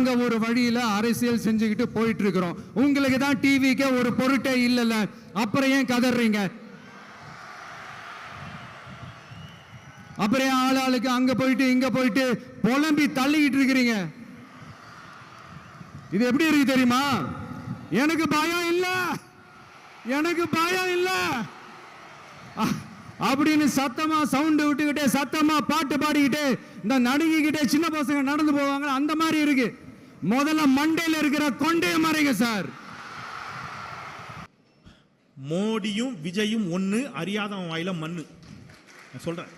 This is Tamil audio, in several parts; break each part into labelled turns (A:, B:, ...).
A: நாங்க ஒரு வழியில அரசியல் செஞ்சுக்கிட்டு போயிட்டு இருக்கிறோம். உங்களுக்கு தான் டிவிக்கே ஒரு பொருட்டே இல்லைல்ல, அப்புறம் ஏன் கதறீங்க? அப்புறம் ஆளாளுக்கு அங்க போயிட்டு இங்க போயிட்டு புலம்பி தள்ளிக்கிட்டு இருக்கிறீங்க? இது எப்படி இருக்கு தெரியுமா? எனக்கு பயம் இல்ல, எனக்கு பயம் இல்ல அப்படின்னு சத்தமா சவுண்ட் விட்டுக்கிட்டே சத்தமா பாட்டு பாடிக்கிட்டே இந்த நடுங்கிக்கிட்டே சின்ன பசங்க நடந்து போவாங்க, அந்த மாதிரி இருக்கு. முதல்ல மண்டையில் இருக்கிற கொண்டே மறைங்க சார்.
B: மோடியும் விஜயும் ஒண்ணு, அறியாதவன் வாயில மண்ணு. சொல்றேன்,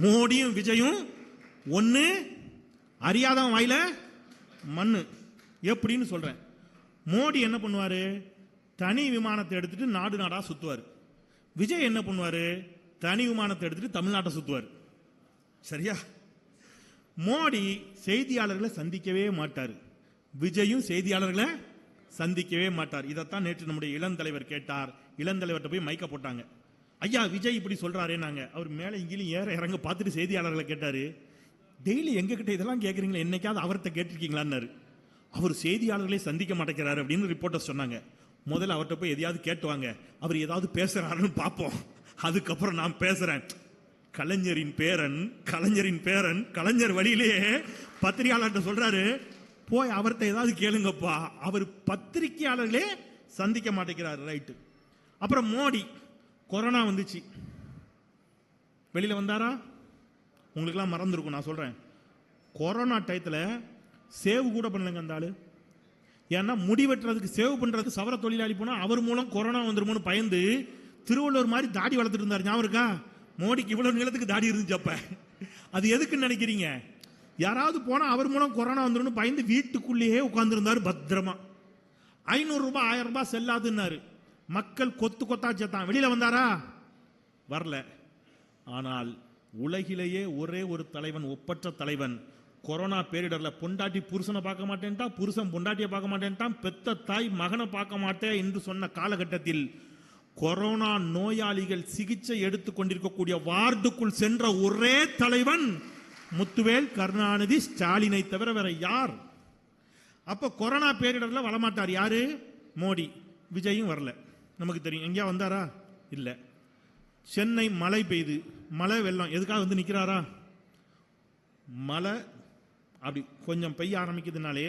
B: மோடியும் விஜயும் ஒண்ணு, அறியாதவன் வாயில மண்ணு. எப்படின்னு சொல்றேன். மோடி என்ன பண்ணுவாரு? தனி விமானத்தை எடுத்துட்டு நாடு நாடா சுத்துவார். விஜய் என்ன பண்ணுவாரு? தனி விமானத்தை எடுத்துட்டு தமிழ்நாட்டை சுத்துவார். சரியா? மோடி செய்தியாளர்களை சந்திக்கவே மாட்டார், விஜயும் செய்தியாளர்களை சந்திக்கவே மாட்டார். இதைத்தான் நேற்று நம்முடைய இளந்தலைவர் கேட்டார். இளந்தலைவர்கிட்ட போய் மைக்க போட்டாங்க. ஐயா விஜய் இப்படி சொல்றாரே. நாங்க அவர் மேல இங்கிலும் ஏற இறங்க பார்த்துட்டு செய்தியாளர்களை கேட்டாரு, டெய்லி எங்க கிட்ட இதெல்லாம் கேட்குறீங்களா, என்னைக்காவது அவர்கிட்ட கேட்டிருக்கீங்களான்னு. அவர் செய்தியாளர்களே சந்திக்க மாட்டேங்கிறாரு அப்படின்னு ரிப்போர்ட்டர் சொன்னாங்க. முதல்ல அவர்கிட்ட போய் எதையாவது கேட்டுவாங்க, அவர் ஏதாவது பேசுறாருன்னு பார்ப்போம், அதுக்கப்புறம் நான் பேசுறேன். கலைஞரின் பேரன் கலைஞர் வழியிலேயே பத்திரிகையாளர்கிட்ட சொல்றாரு, போய் அவர்கிட்ட ஏதாவது கேளுங்கப்பா. அவர் பத்திரிகையாளர்களே சந்திக்க மாட்டேங்கிறாரு. ரைட்டு. அப்புறம் மோடி கொரோனா வந்துச்சு, வெளியில வந்தாரா? உங்களுக்கெல்லாம் மறந்துருக்கும், நான் சொல்றேன். கொரோனா டயத்தில் சேவ் கூட பண்ணலங்க அந்த ஆளு. ஏன்னா முடி வெட்டுறதுக்கு சேவ் பண்றதுக்கு சவர தொழிலாளி போனா அவர் மூலம் கொரோனா வந்துருமோன்னு பயந்து திருவள்ளுவர் மாதிரி தாடி வளர்த்துட்டு இருந்தார். ஞாபகம் இருக்கா? மோடிக்கு இவ்வளவு நீளத்துக்கு தாடி இருந்துச்சு. அப்ப அது எதுக்குன்னு நினைக்கிறீங்க? யாராவது போனா அவர் மூலம் கொரோனா வந்துடும் பயந்து வீட்டுக்குள்ளேயே உட்கார்ந்து இருந்தாரு பத்திரமா. 500 ரூபாய் 1000 ரூபாய் செல்லாதுன்னாரு. மக்கள் கொத்து கொத்தா சேர்த்தான். வெளியில வந்தாரா? வரல. ஆனால் உலகிலேயே ஒரே ஒரு தலைவன், ஒப்பற்ற தலைவன், கொரோனா பேரிடர்ல பொண்டாட்டி புருஷனை பார்க்க மாட்டேன்ட்டான், புருஷன் பொண்டாட்டியை பார்க்க மாட்டேன்ட்டான், பெத்த தாய் மகனை பார்க்க மாட்டேன் என்று சொன்ன காலகட்டத்தில் கொரோனா நோயாளிகள் சிகிச்சை எடுத்துக் கொண்டிருக்கக்கூடிய வார்டுக்குள் சென்ற ஒரே தலைவன் முத்துவேல் கருணாநிதி ஸ்டாலினை தவிர வேற யார்? அப்ப கொரோனா பேரிடர்ல வரமாட்டார் யாரு? மோடி. விஜயும் வரல. நமக்கு தெரியும். எங்கேயா வந்தாரா? இல்ல. சென்னை மழை பெய்து, மழை வெள்ளம், எதுக்காக வந்து நிக்கிறாரா? மழை அப்படி கொஞ்சம் பெய்ய ஆரம்பிக்கிறதுனாலே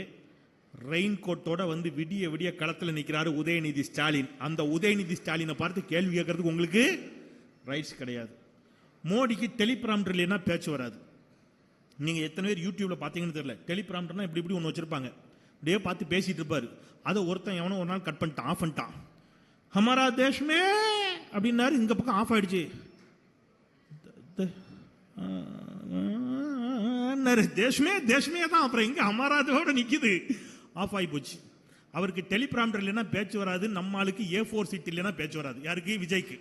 B: ரெயின் கோட்டோட வந்து விடிய விடிய களத்தில் நிற்கிறாரு உதயநிதி ஸ்டாலின். அந்த உதயநிதி ஸ்டாலினை பார்த்து கேள்வி கேட்கறதுக்கு உங்களுக்கு ரைட்ஸ் கிடையாது. மோடிக்கு டெலிபிராம்டர் இல்லைன்னா பேச்சு வராது. நீங்க எத்தனை பேர் யூடியூப்ல பாத்தீங்கன்னு தெரியல, டெலிபிராம்டர்னா இப்படி இப்படி ஒன்று வச்சிருப்பாங்க, அப்படியே பார்த்து பேசிட்டு இருப்பாரு. அதை ஒருத்தன் எவனோ ஒரு நாள் கட் பண்ணிட்டான், ஆஃப் பண்ணிட்டான். ஹமாரா தேஷ்மே அப்படின்னாரு, இந்த பக்கம் ஆஃப் ஆயிடுச்சு. தேஷ்மே தான். அப்புறம் எங்க அமராதோட நிக்குது, ஆஃப் ஆகி போச்சு. அவருக்கு டெலிபிராம்டர் இல்லைன்னா பேச்சு வராது. நம்ம ஆளுக்கு A4 சீட் இல்லைன்னா பேச்சு வராது. யாருக்கு? விஜய்க்கு.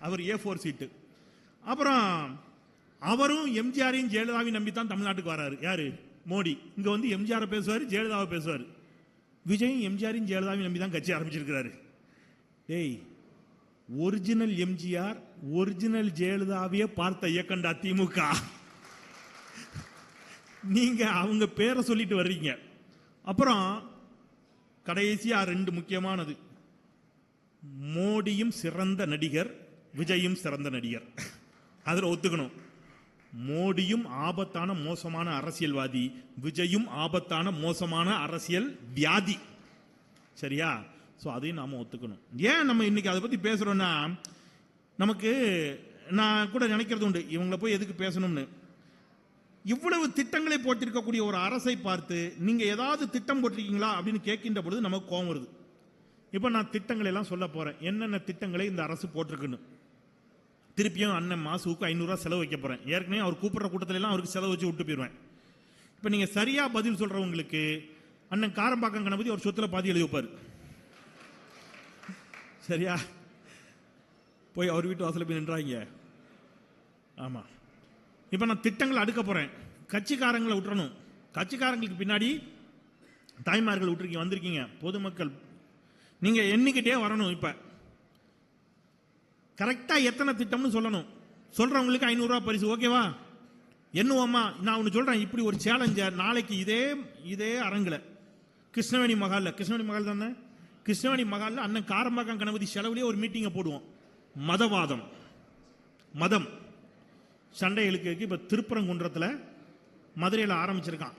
B: அவர் A4 சீட்டு. அப்புறம் அவரும் எம்ஜிஆரையும் ஜெயலலிதாவையும் நம்பி தான் தமிழ்நாட்டுக்கு வராரு. யாரு? மோடி. இங்க வந்து எம்ஜிஆரை பேசுவாரு, ஜெயலலிதாவை பேசுவாரு. விஜயும் எம்ஜிஆரையும் ஜெயலலிதாவையும் நம்பி தான் கட்சி ஆரம்பிச்சிருக்கிறாரு. டேய், ஒரிஜினல் எம்ஜிஆர் ஒரிஜினல் ஜெயலலிதாவையே பார்த்த இயக்கண்டா திமுக. நீங்க அவங்க பேரை சொல்லிட்டு வர்றீங்க. அப்புறம் கடைசியா 2 முக்கியமானது. மோடியும் சிறந்த நடிகர், விஜயும் சிறந்த நடிகர். அதுல ஒத்துக்கணும். மோடியும் ஆபத்தான மோசமான அரசியல்வாதி, விஜயும் ஆபத்தான மோசமான அரசியல் வியாதி. சரியா? ஸோ அதையும் நாம ஒத்துக்கணும். ஏன் நம்ம இன்னைக்கு அதை பத்தி பேசுறோம்னா, நமக்கு நான் கூட நினைக்கிறது உண்டு, இவங்களை போய் எதுக்கு பேசணும்னு. இவ்வளவு திட்டங்களை போட்டிருக்கக்கூடிய ஒரு அரசை பார்த்து நீங்க ஏதாவது திட்டம் போட்டிருக்கீங்களா அப்படின்னு கேட்கின்ற பொழுது நமக்கு கோபம் வருது. இப்போ நான் திட்டங்களை எல்லாம் சொல்ல போறேன், என்னென்ன திட்டங்களை இந்த அரசு போட்டிருக்குன்னு. திருப்பியும் அண்ணன் மாசுக்கு 500 ரூபாய் செலவு வைக்க போறேன். ஏற்கனவே அவர் கூப்பிடுற கூட்டத்தில எல்லாம் அவருக்கு செலவு வச்சு விட்டு போயிடுவேன். இப்போ நீங்க சரியா பதில் சொல்றவங்களுக்கு அண்ணன் காரம்பாக்கம் கணபதி ஒரு சொத்துல பாதி எழுதி வைப்பாரு. சரியா? போய் அவர் வீட்டு வாசல போய் நின்றாங்க. ஆமா. இப்ப நான் திட்டங்களை அடுக்க போறேன். கட்சிக்காரங்களை விட்டுறணும். கட்சிக்காரங்களுக்கு பின்னாடி தாய்மார்கள் விட்டுருக்கீங்க, வந்திருக்கீங்க. பொதுமக்கள் நீங்க எண்ணிக்கிட்டே வரணும். இப்ப கரெக்டா எத்தனை திட்டம்னு சொல்லணும். சொல்றவங்களுக்கு 500 ரூபாய் பரிசு. ஓகேவா? என்னவாமா நான் ஒன்று சொல்றேன், இப்படி ஒரு சேலஞ்சர் நாளைக்கு இதே அரங்குல கிருஷ்ணவேணி மகால் தானே, கிருஷ்ணவேணி மகால்ல அண்ணன் காரம்பாக்கம் கணபதி செலவுலேயே ஒரு மீட்டிங்கை போடுவோம். மதம் சண்டைகளுக்கு இப்ப திருப்பரங்குன்றத்தில் மதுரையில் ஆரம்பிச்சிருக்கான்.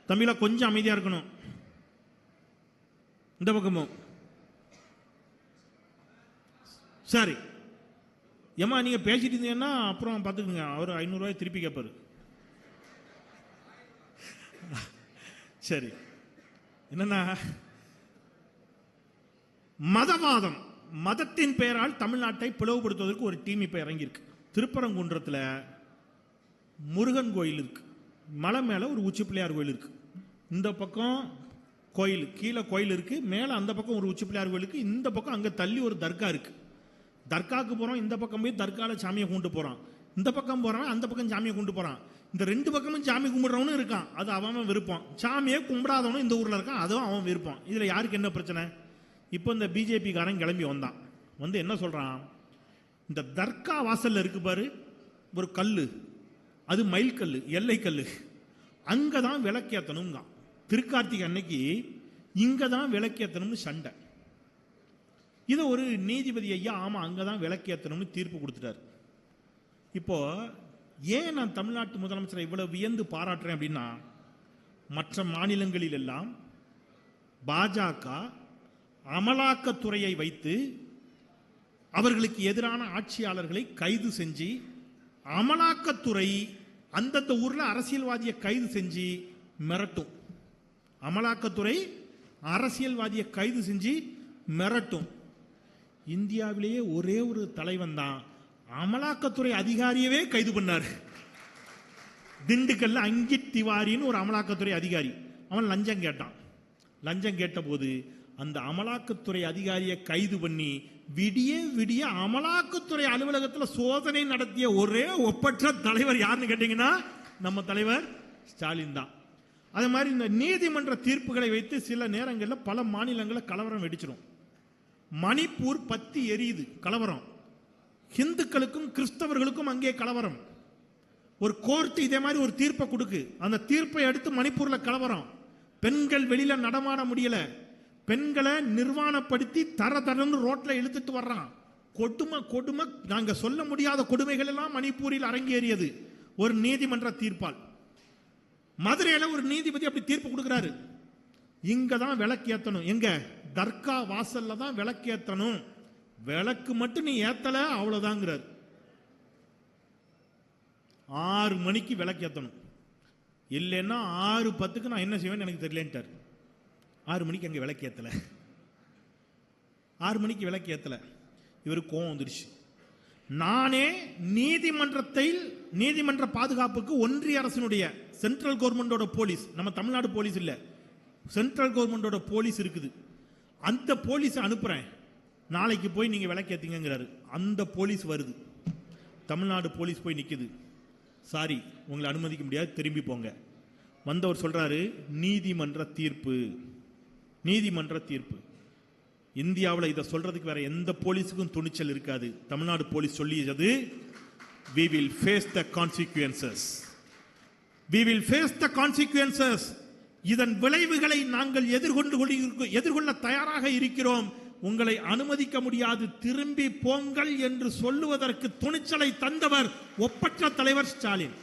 B: தமிழா கொஞ்சம் அமைதியா இருக்கணும். இந்த பக்கமும் சரி ஏமா நீங்க பேசிட்டு இருந்தீங்கன்னா அப்புறம் பார்த்துக்குங்க, அவர் 500 ரூபாய் திருப்பி கேட்பாரு. சரி, என்னன்னா மதவாதம், மதத்தின் பெயரால் தமிழ்நாட்டை பிளவுபடுத்துவதற்கு ஒரு டீம் இப்ப இறங்கியிருக்கு. திருப்பரங்குன்றத்தில் முருகன் கோயில் இருக்கு, மலை மேல ஒரு உச்சி பிள்ளையார் கோயில் இருக்கு. இந்த பக்கம் கோயில், கீழே கோயில் இருக்கு, மேல அந்த பக்கம் ஒரு உச்சி பிள்ளையார் கோயில் இருக்கு. இந்த பக்கம் அங்க தள்ளி ஒரு தர்கா இருக்கு. தர்காவுக்கு போறோம், இந்த பக்கம் போய் தர்கால சாமியை கும்பிட்டு போறான். இந்த பக்கம் போறான், அந்த பக்கம் சாமியை கும்பிட்டு போறான். இந்த ரெண்டு பக்கமும் சாமி கும்பிடுறவனும் இருக்கான், அது அவன் விருப்பம். சாமியே கும்பிடாதவனும் இந்த ஊர்ல இருக்கான், அதுவும் அவன் விருப்பம். இதுல யாருக்கு என்ன பிரச்சனை? இப்போ இந்த பிஜேபி காரன் கிளம்பி வந்தான், வந்து என்ன சொல்றான், இந்த தர்கா வாசல்ல இருக்கு பாரு ஒரு கல்லு, அது மயில் கல்லு, எல்லை கல்லு, அங்கதான் விளக்கேத்தணுங்க. திருக்கார்த்திகை அன்னைக்கு இங்கதான் விளக்கேத்தணும்னு சண்டை. இதை ஒரு நீதிபதி ஐயா ஆமா அங்கதான் விளக்கேத்தணும்னு தீர்ப்பு கொடுத்துட்டார். இப்போ ஏன் நான் தமிழ்நாட்டு முதலமைச்சரை இவ்வளவு வியந்து பாராட்டுறேன் அப்படின்னா, மற்ற மாநிலங்களில் எல்லாம் பாஜக அமலாக்கத்துறையை வைத்து அவர்களுக்கு எதிரான ஆட்சியாளர்களை கைது செஞ்சு, அமலாக்கத்துறை அந்தந்த ஊர்ல அரசியல்வாதியை கைது செஞ்சு மிரட்டும். அமலாக்கத்துறை அரசியல்வாதியை கைது செஞ்சு மிரட்டும். இந்தியாவிலேயே ஒரே ஒரு தலைவன் தான் அமலாக்கத்துறை அதிகாரியவே கைது பண்ணார். திண்டுக்கல்ல அங்கிட் திவாரின்னு ஒரு அமலாக்கத்துறை அதிகாரி, அவன் லஞ்சம் கேட்டான். லஞ்சம் கேட்ட போது அந்த அமலாக்கத்துறை அதிகாரியை கைது பண்ணி விடிய விடிய அமலாக்கத்துறை அலுவலகத்தில் சோதனை நடத்திய ஒரே ஒப்பற்ற தலைவர் யாருன்னு கேட்டீங்கன்னா நம்ம தலைவர் ஸ்டாலின் தான். அதே மாதிரி இந்த நீதிமன்ற தீர்ப்புகளை வைத்து சில நேரங்களில் பல மாநிலங்களில் கலவரம் வெடிச்சிடும். மணிப்பூர் பத்தி எரியுது, கலவரம். இந்துக்களுக்கும் கிறிஸ்தவர்களுக்கும் அங்கே கலவரம். ஒரு கோர்ட் இதே மாதிரி ஒரு தீர்ப்பை கொடுக்கு, அந்த தீர்ப்பை அடுத்து மணிப்பூர்ல கலவரம். பெண்கள் வெளியில நடமாட முடியல, பெண்களை நிர்வாணப்படுத்தி தரன்னு ரோட்ல இழுத்துட்டு வர்றான். கொடுமை, நாங்க சொல்ல முடியாத கொடுமைகள் எல்லாம் மணிப்பூரில் அரங்கேறியது ஒரு நீதிமன்ற தீர்ப்பால். மதுரையில ஒரு நீதிபதி அப்படி தீர்ப்பு கொடுக்கிறாரு, இங்க தான் விளக்கு ஏத்தணும், எங்க தர்கா வாசல்ல தான் விளக்கு ஏத்தணும், விளக்கு மட்டும் நீ ஏத்தல அவ்வளவுதாங்கிறார். 6 மணிக்கு விளக்கு ஏத்தணும், இல்லைன்னா 6:10 நான் என்ன செய்வேன்னு எனக்கு தெரியலன்ட்டார். 6 மணிக்கு அங்க விளக்கு ஏத்தல, 6 மணிக்கு விளக்கு ஏத்தல. இவருக்கு கோவம் வந்துருச்சு. நானே நீதிமன்ற பாதுகாப்புக்கு ஒன்றிய அரசினுடைய சென்ட்ரல் கவர்மெண்டோட போலீஸ், நம்ம தமிழ்நாடு போலீஸ் இல்ல, சென்ட்ரல் கவர்மெண்டோட போலீஸ் இருக்குது, அந்த போலீஸ் அனுப்புறேன், நாளைக்கு போய் நீங்க விளக்கேத்தீங்கிறாரு. அந்த போலீஸ் வருது, தமிழ்நாடு போலீஸ் போய் நிக்குது, சாரி உங்களை அனுமதிக்க முடியாது, திரும்பி போங்க. வந்தவர் சொல்றாரு நீதிமன்ற தீர்ப்பு. இந்தியாவில் இதை சொல்றதுக்கு வேற எந்த போலீஸுக்கும் துணிச்சல் இருக்காது. தமிழ்நாடு போலீஸ் சொல்லியது, we will face the consequences. இதன் விளைவுகளை நாங்கள் எதிர்கொள்ள தயாராக இருக்கிறோம், உங்களை அனுமதிக்க முடியாது, திரும்பி போங்கள் என்று சொல்லுவதற்கு துணிச்சலை தந்தவர் ஒப்பற்ற தலைவர் ஸ்டாலின்.